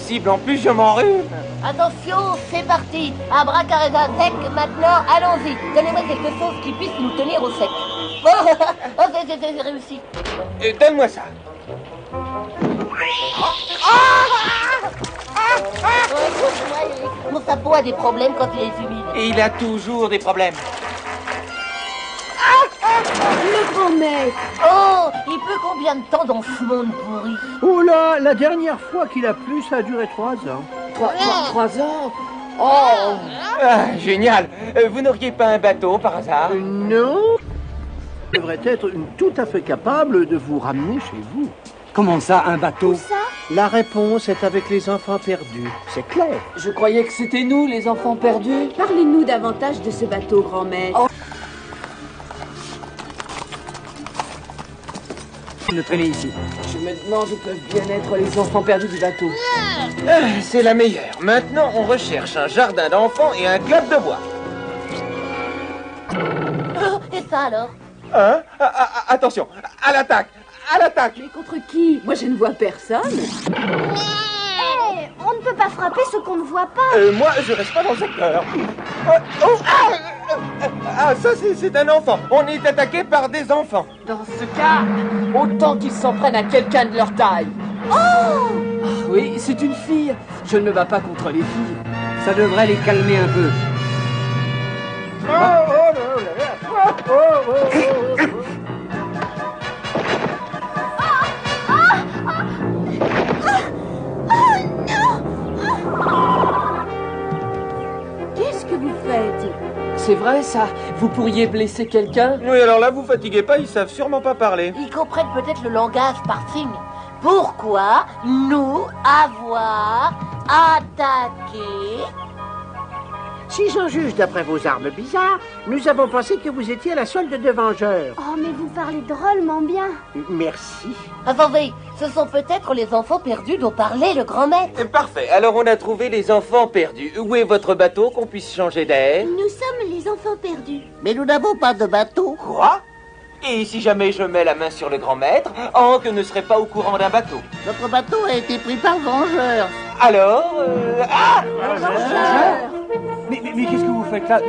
possible. En plus, je m'enrhume. Attention, c'est parti. Abracadabra, maintenant, allons-y. Donnez-moi quelque chose qui puisse nous tenir au sec. Oh, c'est réussi. Donne-moi ça. Mon sapot a des problèmes quand il est humide. Et il a toujours des problèmes. Le grand maître. Oh, il pleut combien de temps dans ce monde pourri? Oh là, la dernière fois qu'il a plu, ça a duré 3 ans. 3 ans. Oh. Ah, génial. Vous n'auriez pas un bateau par hasard? Non. Devrait être tout à fait capable de vous ramener chez vous. Comment ça, un bateau? Où ça? La réponse est avec les enfants perdus. C'est clair. Je croyais que c'était nous, les enfants perdus. Parlez-nous davantage de ce bateau, grand maître. Oh. De traîner ici. Je me demande où peuvent bien être les enfants perdus du bateau. C'est la meilleure. Maintenant, on recherche un jardin d'enfants et un club de bois. Oh, et ça alors? Hein? Attention, à l'attaque! À l'attaque! Mais contre qui? Moi, je ne vois personne. Hey, on ne peut pas frapper ce qu'on ne voit pas. Moi, je reste pas dans le secteur. Ça, c'est un enfant. On est attaqué par des enfants. Dans ce cas, autant qu'ils s'en prennent à quelqu'un de leur taille. Oh! Oui, c'est une fille. Je ne me bats pas contre les filles. Ça devrait les calmer un peu. Qu'est-ce que vous faites? C'est vrai, ça. Vous pourriez blesser quelqu'un? Oui, alors là, vous fatiguez pas, ils savent sûrement pas parler. Ils comprennent peut-être le langage par signe. Pourquoi nous avoir attaqué? Si j'en juge d'après vos armes bizarres, nous avons pensé que vous étiez à la solde de Vengeurs. Oh, mais vous parlez drôlement bien. Merci. Attendez, ce sont peut-être les enfants perdus dont parlait le grand maître. Parfait, alors on a trouvé les enfants perdus. Où est votre bateau qu'on puisse changer d'air? Nous sommes les enfants perdus. Mais nous n'avons pas de bateau. Quoi? Et si jamais je mets la main sur le grand maître, Hank ne serait pas au courant d'un bateau. Notre bateau a été pris par Vengeurs. Alors, Mais qu'est-ce que vous faites là?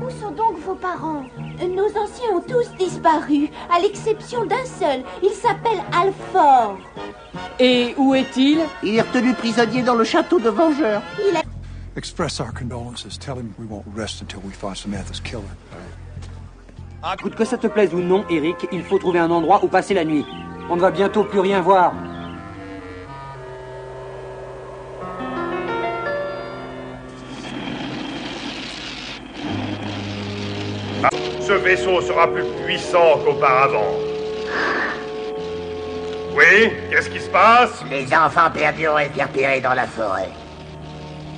Où sont donc vos parents? Nos anciens ont tous disparu, à l'exception d'un seul. Il s'appelle Alfort. Et où est-il? Il est retenu prisonnier dans le château de Vengeurs. Express our condolences. Tell him we won't rest until we find Samantha's killer. Écoute, que ça te plaise ou non, Eric, il faut trouver un endroit où passer la nuit. On ne va bientôt plus rien voir. Ce vaisseau sera plus puissant qu'auparavant. Oui, qu'est-ce qui se passe? Les enfants perdus ont été repérés dans la forêt.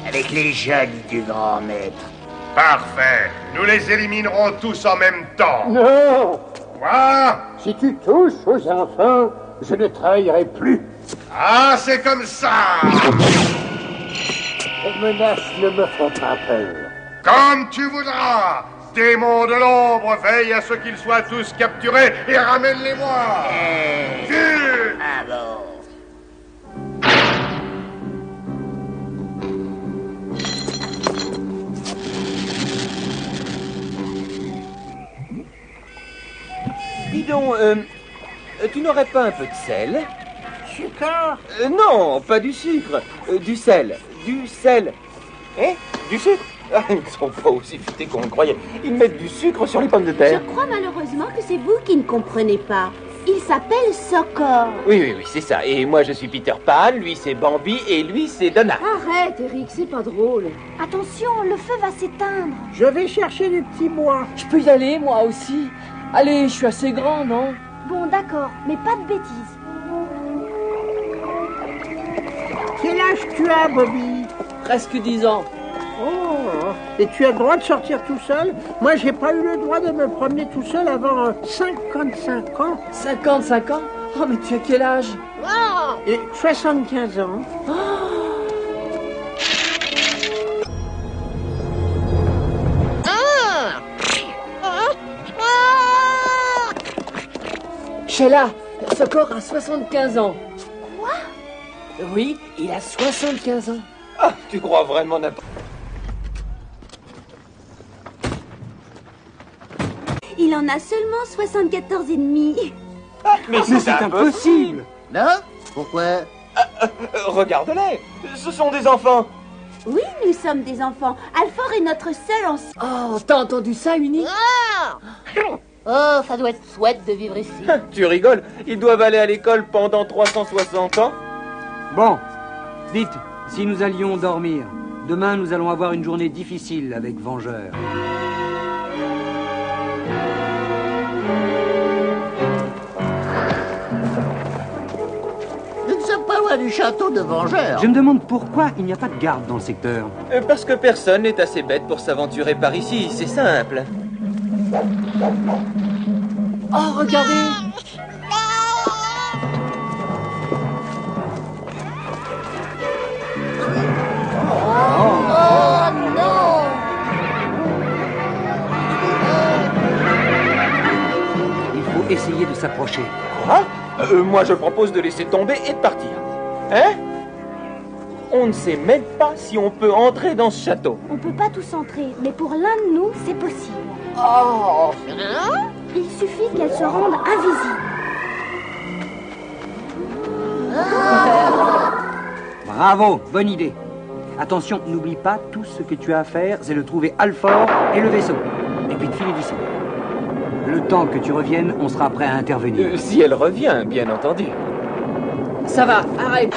Avec les jeunes du grand maître. Parfait. Nous les éliminerons tous en même temps. Non! Quoi? Si tu touches aux enfants, je ne trahirai plus. Ah, c'est comme ça! Les menaces ne me font pas peur. Comme tu voudras! Démons de l'ombre, veille à ce qu'ils soient tous capturés et ramène-les-moi! Vite! Ah bon? dis donc, tu n'aurais pas un peu de sel? Sucre? Non, pas du sucre, du sel. Du sel. Eh? Du sucre? Ah, ils ne sont pas aussi futés qu'on le croyait. Ils mettent du sucre sur les pommes de Je terre. crois malheureusement que c'est vous qui ne comprenez pas. Il s'appelle Socor. Oui, c'est ça. Et moi, je suis Peter Pan, lui, c'est Bambi, et lui, c'est Donald. Arrête, Eric, c'est pas drôle. Attention, le feu va s'éteindre. Je vais chercher du petit bois. Je peux y aller, moi aussi. Allez, je suis assez grand, non? Bon, d'accord, mais pas de bêtises. Quel âge tu as, Bobby? Presque 10 ans. Oh, et tu as le droit de sortir tout seul? Moi, j'ai pas eu le droit de me promener tout seul avant 55 ans. 55 ans? Oh, mais tu as quel âge? Et 75 ans. Sheila, Socor a 75 ans. Oui, il a 75 ans. Ah, tu crois vraiment n'importe... Il en a seulement 74 et demi. Mais c'est impossible. Non? Pourquoi? Regarde-les, ce sont des enfants. Oui, nous sommes des enfants. Alfort est notre seul ancien. Oh, t'as entendu ça, Uni? Oh, ça doit être chouette de vivre ici. Tu rigoles, ils doivent aller à l'école pendant 360 ans. Bon, dites, si nous allions dormir, demain nous allons avoir une journée difficile avec Vengeur. Nous ne sommes pas loin du château de Vengeur. Je me demande pourquoi il n'y a pas de garde dans le secteur. Parce que personne n'est assez bête pour s'aventurer par ici, c'est simple. Oh, regardez! Oh non! Il faut essayer de s'approcher. Quoi? Moi je propose de laisser tomber et de partir. Hein? On ne sait même pas si on peut entrer dans ce château. On peut pas tous entrer, mais pour l'un de nous, c'est possible. Oh! Il suffit qu'elle se rende invisible. Bravo, bonne idée. Attention, n'oublie pas, tout ce que tu as à faire, c'est de trouver Alfort et le vaisseau. Et puis de filer d'ici. Le temps que tu reviennes, on sera prêt à intervenir. Si elle revient, bien entendu. Ça va, arrête!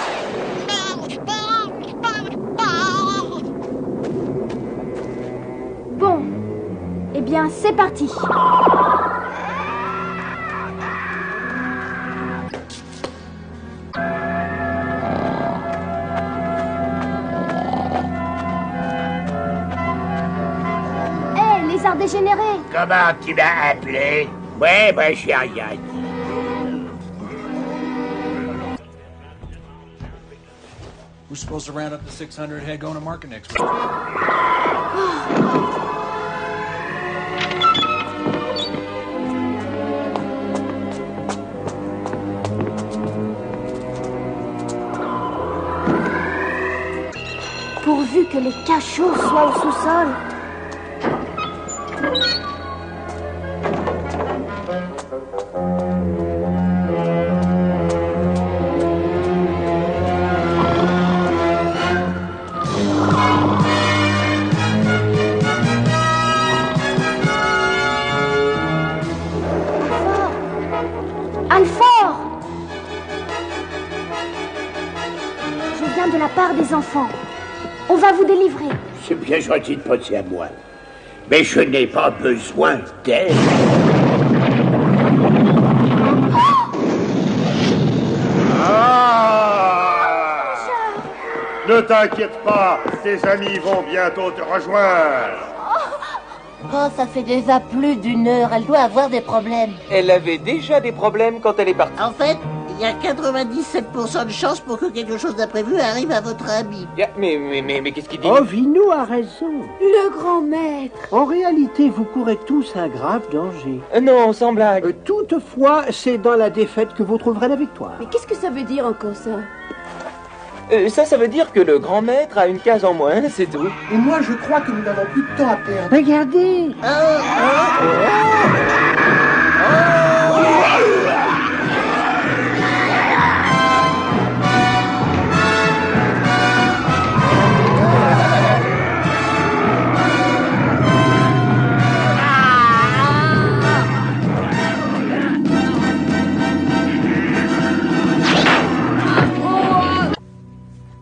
Bon. Eh bien, c'est parti. Hé, lézard dégénéré! Comment tu m'as appelé? Ouais, moi j'ai rien dit. We're supposed to round up the 600 head going to market next week. Pourvu que les cachots soient au sous-sol. Alfort! Je viens de la part des enfants. On va vous délivrer. C'est bien gentil de penser à moi. Mais je n'ai pas besoin d'aide. Ne t'inquiète pas, tes amis vont bientôt te rejoindre. Oh, ça fait déjà plus d'une heure. Elle doit avoir des problèmes. Elle avait déjà des problèmes quand elle est partie. En fait, il y a 97% de chances pour que quelque chose d'imprévu arrive à votre ami. Mais qu'est-ce qu'il dit? Oh, Vinou a raison. Le grand maître. En réalité, vous courez tous un grave danger. Non, sans blague. Toutefois, c'est dans la défaite que vous trouverez la victoire. Mais qu'est-ce que ça veut dire encore ça? Ça veut dire que le grand maître a une case en moins, c'est tout. Et moi, je crois que nous n'avons plus de temps à perdre. Regardez.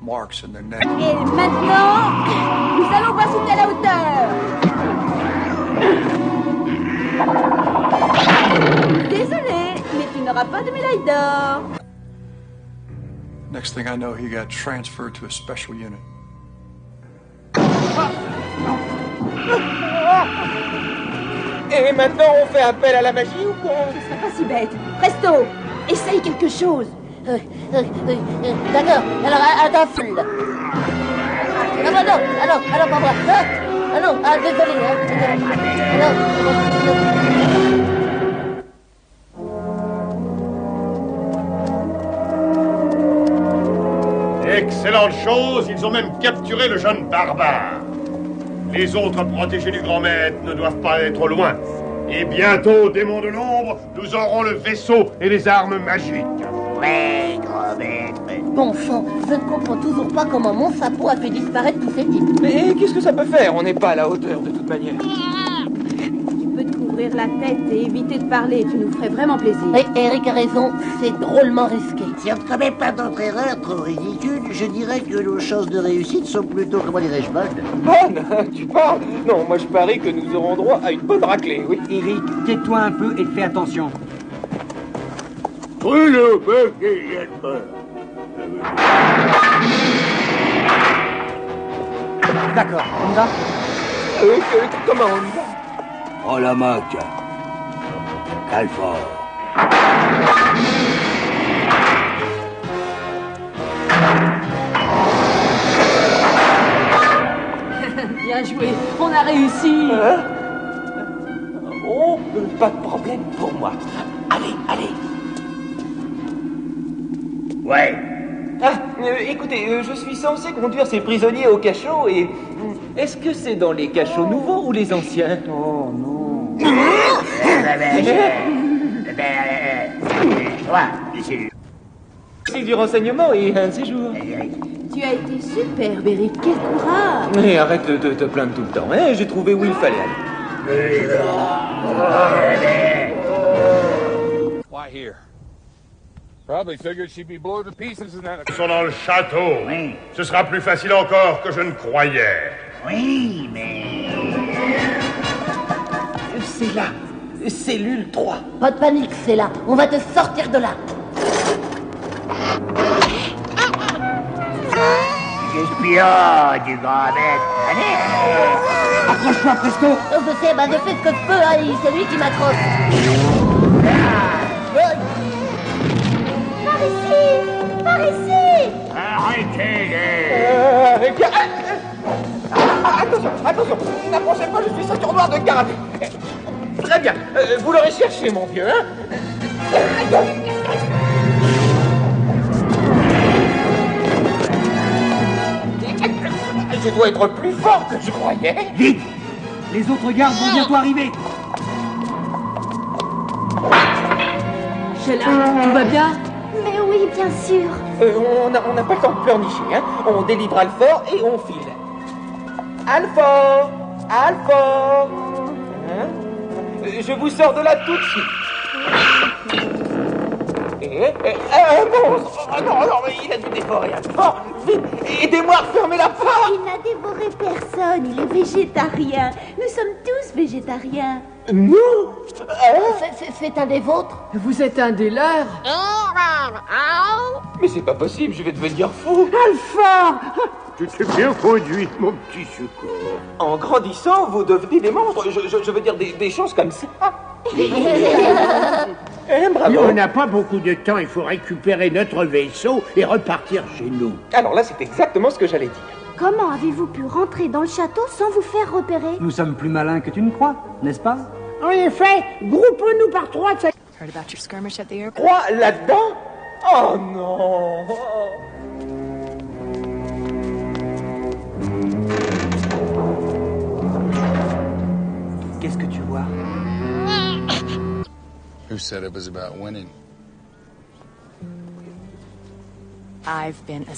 Marks in their neck. Et maintenant, nous allons voir si t'es à la hauteur. Désolé, mais tu n'auras pas de médaille d'or. Next thing I know, he got transferred to a special unit. Et maintenant, on fait appel à la magie ou quoi? Ce serait pas si bête. Presto, essaye quelque chose. D'accord, alors à ta foule. Ah bah non, alors pas moi. Ah non, désolé, Excellente chose, ils ont même capturé le jeune barbare. Les autres protégés du grand maître ne doivent pas être loin. Et bientôt, démons de l'ombre, nous aurons le vaisseau et les armes magiques. Ouais, grand maître. Bon sang, je ne comprends toujours pas comment mon sapot a fait disparaître tous ces types. Mais qu'est-ce que ça peut faire? On n'est pas à la hauteur de toute manière. Tu peux te couvrir la tête et éviter de parler, tu nous ferais vraiment plaisir. Oui, Eric a raison, c'est drôlement risqué. Si on ne commet pas d'autres erreurs trop ridicules, je dirais que nos chances de réussite sont plutôt, comment dirais-je, bonnes. Bonne? Tu parles? Non, moi je parie que nous aurons droit à une bonne raclée, oui. Eric, tais-toi un peu et fais attention. D'accord, on y va? Comment on y va? Prends la main, Alfort. Bien joué, on a réussi. Oh, pas de problème pour moi. Allez, allez. Ouais. Ah, écoutez, je suis censé conduire ces prisonniers au cachot et... Est-ce que c'est dans les cachots nouveaux ou les anciens? Oh non. C'est du renseignement et un séjour. Tu as été superbe, Eric, quel courage. Mais arrête de te plaindre tout le temps, hein. J'ai trouvé où il fallait aller. Why here? Probably figured she'd be blown to pieces in that. Ils sont dans le château. Oui. Ce sera plus facile encore que je ne croyais. Oui, mais... C'est là. Cellule 3. Pas de panique, c'est là. On va te sortir de là. Espion du grand maître. Allez. Accroche-toi, Presto. Oh, je sais, bah je fais ce que je peux, hein. C'est lui qui m'accroche. Par ici. Par ici. Arrêtez-les. Attention, n'approchez pas, je suis ceinture noire de karaté. Très bien, vous l'aurez cherché, mon vieux, hein? Je dois être plus fort que je croyais. Vite! Les autres gardes vont bientôt arriver. Sheila, tout va bien? Mais oui, bien sûr. On n'a pas le temps de pleurnicher, hein? On délivre Alfort et on file. Alfort! Alfort! Hein? Je vous sors de là tout de suite. Un monstre! Oh non, mais il a dû dévorer Alfort! Vite, aidez-moi à refermer la porte! Il n'a dévoré personne, il est végétarien. Nous sommes tous végétariens. Nous? C'est un des vôtres? Vous êtes un des leurs? Mais c'est pas possible, je vais devenir fou! Alfort! Tu t'es bien conduit, mon petit sucre. En grandissant, vous devenez des monstres. Je veux dire des choses comme ça. Bravo. On n'a pas beaucoup de temps, il faut récupérer notre vaisseau et repartir chez nous. Alors là, c'est exactement ce que j'allais dire. Comment avez-vous pu rentrer dans le château sans vous faire repérer? Nous sommes plus malins que tu ne crois, n'est-ce pas? En effet, groupons-nous par trois. Heard about your skirmish at the airport? Quoi, là-dedans? Oh non! Qu'est-ce que tu vois? Who said it was about winning? I've been a...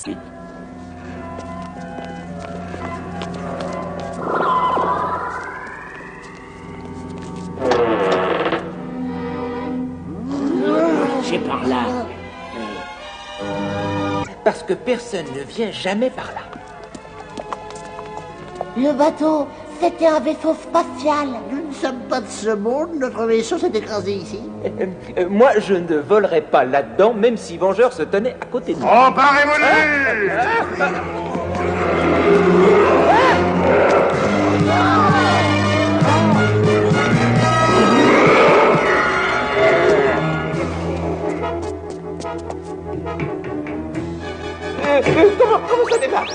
C'est par là. Parce que personne ne vient jamais par là. Le bateau, c'était un vaisseau spatial. Nous ne sommes pas de ce monde, notre vaisseau s'est écrasé ici. Moi, je ne volerai pas là-dedans, même si Vengeur se tenait à côté de moi. Emparez-vous-les! Comment ça démarre?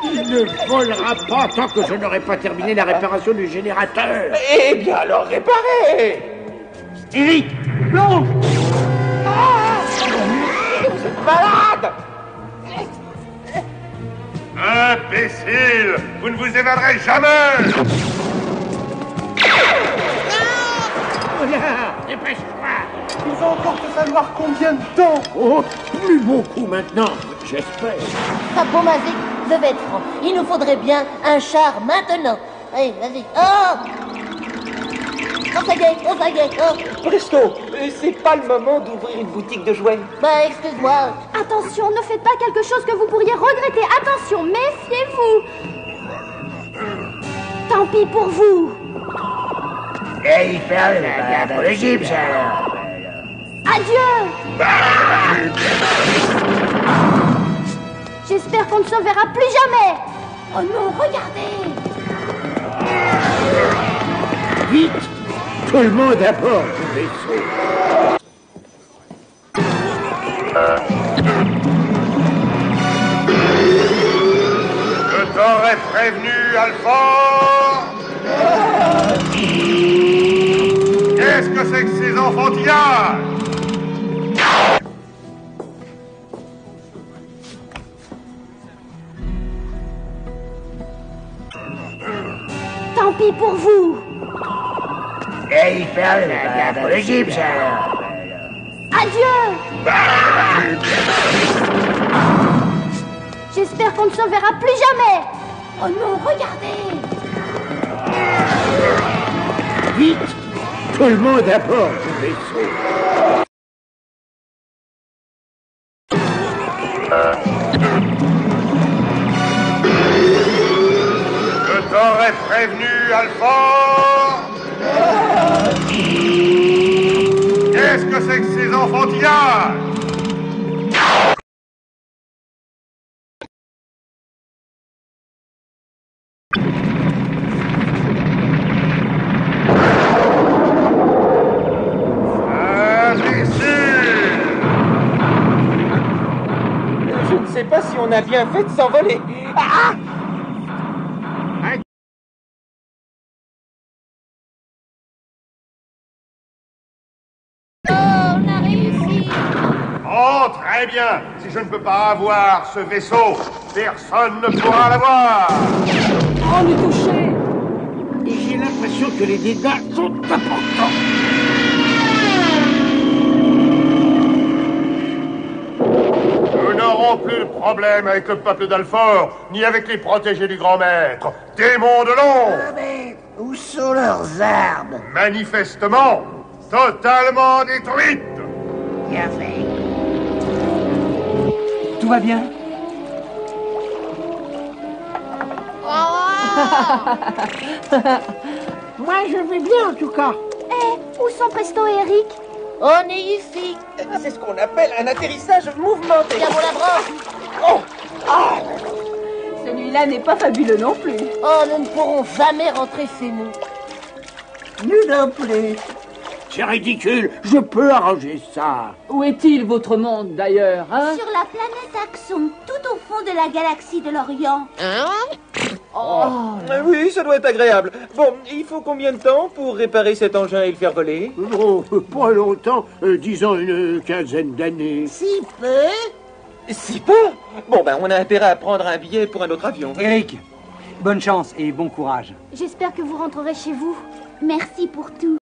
Il ne volera pas tant que je n'aurai pas terminé la réparation du générateur. Eh bien, alors réparez! Eric, plonge! Vous êtes malade! Imbécile! Vous ne vous évaderez jamais! Voilà, dépêche-toi. Il va encore te falloir combien de temps? Oh, plus beaucoup maintenant, j'espère. Chapeau Mazik, je vais être franc. Il nous faudrait bien un char maintenant. Allez, vas-y. Oh, ça y est, oh. Presto, c'est pas le moment d'ouvrir une boutique de jouets. Bah, excuse-moi. Attention, ne faites pas quelque chose que vous pourriez regretter. Attention, méfiez-vous. Tant pis pour vous. Et il perd pour l'Égypte, alors. Adieu. J'espère qu'on ne se verra plus jamais. Oh non, regardez. Vite, tout le monde à bord du vaisseau. Je t'aurais prévenu, Alfort! Qu'est-ce que c'est que ces enfantillages? Tant pis pour vous. Et il perd pour l'Égypte, alors. Adieu. J'espère qu'on ne se verra plus jamais. Oh non, regardez. Vite, tout le monde à bord du vaisseau. Je t'aurais prévenu, Alfort! Qu'est-ce que c'est que ces enfantillages? Je ne sais pas si on a bien fait de s'envoler. Ah! Oh, très bien. Si je ne peux pas avoir ce vaisseau, personne ne pourra l'avoir. On est touché. Et j'ai l'impression que les dégâts sont importants. Nous n'aurons plus de problème avec le peuple d'Alfort, ni avec les protégés du grand maître. Démons de l'ombre! Ah, mais où sont leurs armes? Manifestement, totalement détruites. Bien fait. Tout va bien? Moi, je vais bien, en tout cas. Où sont Presto et Eric? On est ici. C'est ce qu'on appelle un atterrissage mouvementé. Tiens, mon la branche. Oh! Ah! Celui-là n'est pas fabuleux non plus. Oh, nous ne pourrons jamais rentrer chez nous. Nous non plus. C'est ridicule, je peux arranger ça. Où est-il, votre monde, d'ailleurs, hein? Sur la planète Axon, tout au fond de la galaxie de l'Orient. Oui, ça doit être agréable. Bon, il faut combien de temps pour réparer cet engin et le faire voler? Oh, pas longtemps, disons une quinzaine d'années. Si peu? Si peu? Bon, ben, on a intérêt à prendre un billet pour un autre avion. Eric, bonne chance et bon courage. J'espère que vous rentrerez chez vous. Merci pour tout.